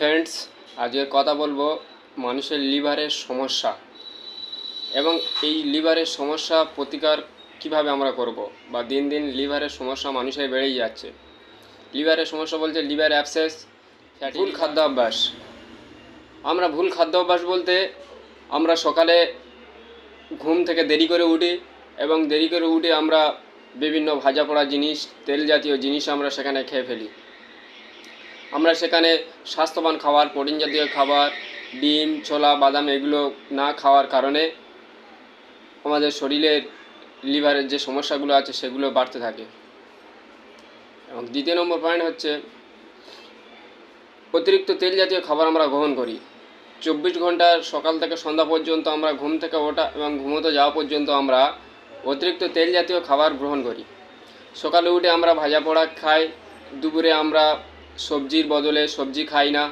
Friends, আজকে কথা বলবো মানুষের লিভারের সমস্যা এবং এই লিভারের সমস্যা প্রতিকার কিভাবে আমরা করব বা দিন দিন লিভারের সমস্যা মানুষের বেড়েই যাচ্ছে। লিভারের সমস্যা বলতে লিভার অ্যাবসেস, ভুল খাদ্যাভ্যাস। আমরা ভুল খাদ্যাভ্যাস বলতে আমরা সকালে ঘুম থেকে দেরি করে উঠি এবং দেরি করে উঠে আমরা বিভিন্ন ভাজা পোড়া জিনিস, তেল জাতীয় জিনিস আমরা সেখানে খেয়ে ফেলি। আমরা সেখানে স্বাস্থ্যবান খাবার, প্রোটিন জাতীয় খাবার, ডিম, ছোলা, বাদাম এগুলো না খাওয়ার কারণে আমাদের শরীরের লিভারের যে সমস্যাগুলো আছে সেগুলো বাড়তে থাকে। এবং দ্বিতীয় নম্বর পয়েন্ট হচ্ছে অতিরিক্ত তেল জাতীয় খাবার আমরা গ্রহণ করি। 24 ঘন্টা সকাল থেকে সন্ধ্যা পর্যন্ত আমরা ঘুম থেকে ওঠা এবং ঘুমোতে যাওয়া পর্যন্ত আমরা অতিরিক্ত তেল জাতীয় খাবার গ্রহণ করি। সকালে উঠে আমরা ভাজা পোড়া খাই, দুপুরে আমরা সবজির বদলে সবজি খাই না,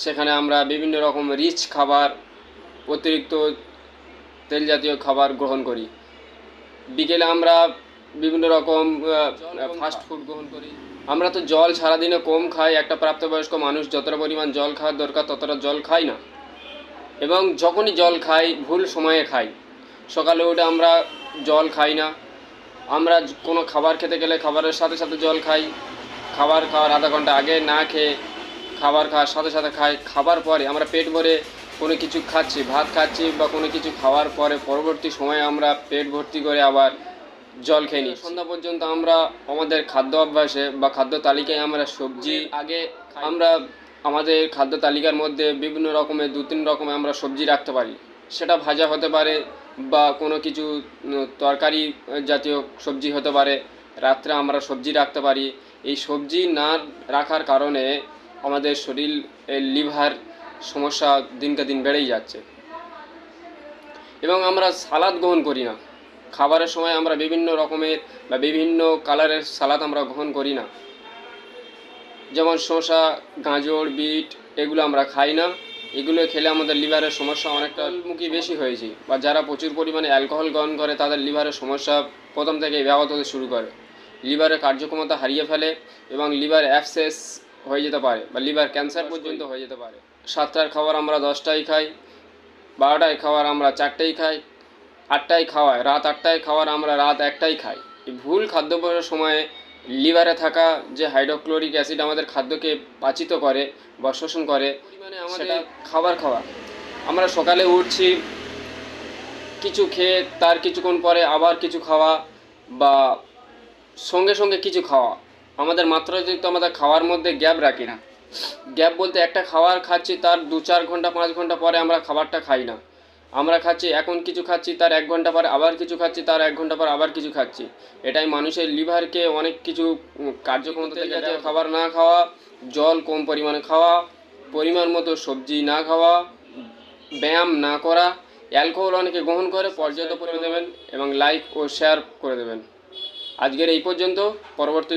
সেখানে আমরা বিভিন্ন রকম রিচ খাবার, অতিরিক্ত তেল জাতীয় খাবার গ্রহণ করি। বিকেলে আমরা বিভিন্ন রকম ফাস্ট ফুড গ্রহণ করি। আমরা তো জল সারাদিনে কম খাই, একটা প্রাপ্তবয়স্ক মানুষ যতটা পরিমাণ জল খাওয়ার দরকার ততটা জল খাই না, এবং যখনই জল খাই ভুল সময়ে খাই। সকালে উঠে আমরা জল খাই না, আমরা কোনো খাবার খেতে গেলে খাবারের সাথে সাথে জল খাই, খাবার খাওয়ার আধা ঘন্টা আগে না খেয়ে খাবার খাওয়ার সাথে সাথে খাই, খাবার পরে আমরা পেট ভরে কোনো কিছু খাচ্ছি, ভাত খাচ্ছি বা কোনো কিছু খাওয়ার পরে পরবর্তী সময়ে আমরা পেট ভর্তি করে আবার জল খেয়ে নিই। সন্ধ্যা পর্যন্ত আমরা আমাদের খাদ্য অভ্যাসে বা খাদ্য তালিকায় আমরা সবজি আগে আমরা আমাদের খাদ্য তালিকার মধ্যে বিভিন্ন রকমের 2-3 রকমের আমরা সবজি রাখতে পারি। সেটা ভাজা হতে পারে বা কোনো কিছু তরকারি জাতীয় সবজি হতে পারে। রাত্রে আমরা সবজি রাখতে পারি। এই সবজি না রাখার কারণে আমাদের শরীর লিভার সমস্যা দিনকে দিন বেড়েই যাচ্ছে। এবং আমরা সালাদ গ্রহণ করি না। খাবারের সময় আমরা বিভিন্ন রকমের বা বিভিন্ন কালারের সালাদ আমরা গ্রহণ করি না, যেমন শসা, গাজর, বিট এগুলো আমরা খাই না। এগুলো খেলে আমাদের লিভারের সমস্যা অনেকটা মুখী বেশি হয়েছে, বা যারা প্রচুর পরিমাণে অ্যালকোহল গ্রহণ করে তাদের লিভারের সমস্যা প্রথম থেকেই ব্যাহত হতে শুরু করে। লিভারের কার্যক্ষমতা হারিয়ে ফেলে এবং লিভার অ্যাবসেস হয়ে যেতে পারে বা লিভার ক্যান্সার পর্যন্ত হয়ে যেতে পারে। 7টার খাবার আমরা 10টায় খাই, 12টায় খাবার আমরা 4টায় খাই, 8টায় খাওয়ায় রাত 8টায় খাওয়ার আমরা রাত 1টায় খাই। এই ভুল খাদ্যাভ্যাসের সময়ে লিভারে থাকা যে হাইড্রোক্লোরিক অ্যাসিড আমাদের খাদ্যকে পাচিত করে বা শোষণ করে, মানে আমাদের খাবার খাওয়া। আমরা সকালে উঠছি, কিছু খেয়ে তার কিছুক্ষণ পরে আবার কিছু খাওয়া বা সঙ্গে সঙ্গে কিছু খাওয়া। আমাদের মাত্রাতিরিক্ত আমাদের খাওয়ার মধ্যে গ্যাপ রাখি না। গ্যাপ বলতে একটা খাবার খাচ্ছি, তার 2-4 ঘন্টা 5 ঘন্টা পরে আমরা খাবারটা খাই না। আমরা খাচ্ছি, এখন কিছু খাচ্ছি, তার 1 ঘন্টা পরে আবার কিছু খাচ্ছি, তার 1 ঘন্টা পর আবার কিছু খাচ্ছি। এটাই মানুষের লিভারকে অনেক কিছু কার্যক্ষমতা থেকে খাবার না খাওয়া, জল কম পরিমাণে খাওয়া, পরিমাণ মতো সবজি না খাওয়া, ব্যায়াম না করা, অ্যালকোহল অনেকে গ্রহণ করে, পর্যাপ্ত পরিমাণে দেবেন এবং লাইক ও শেয়ার করে দেবেন। আজকের এই পর্যন্ত। পরবর্তী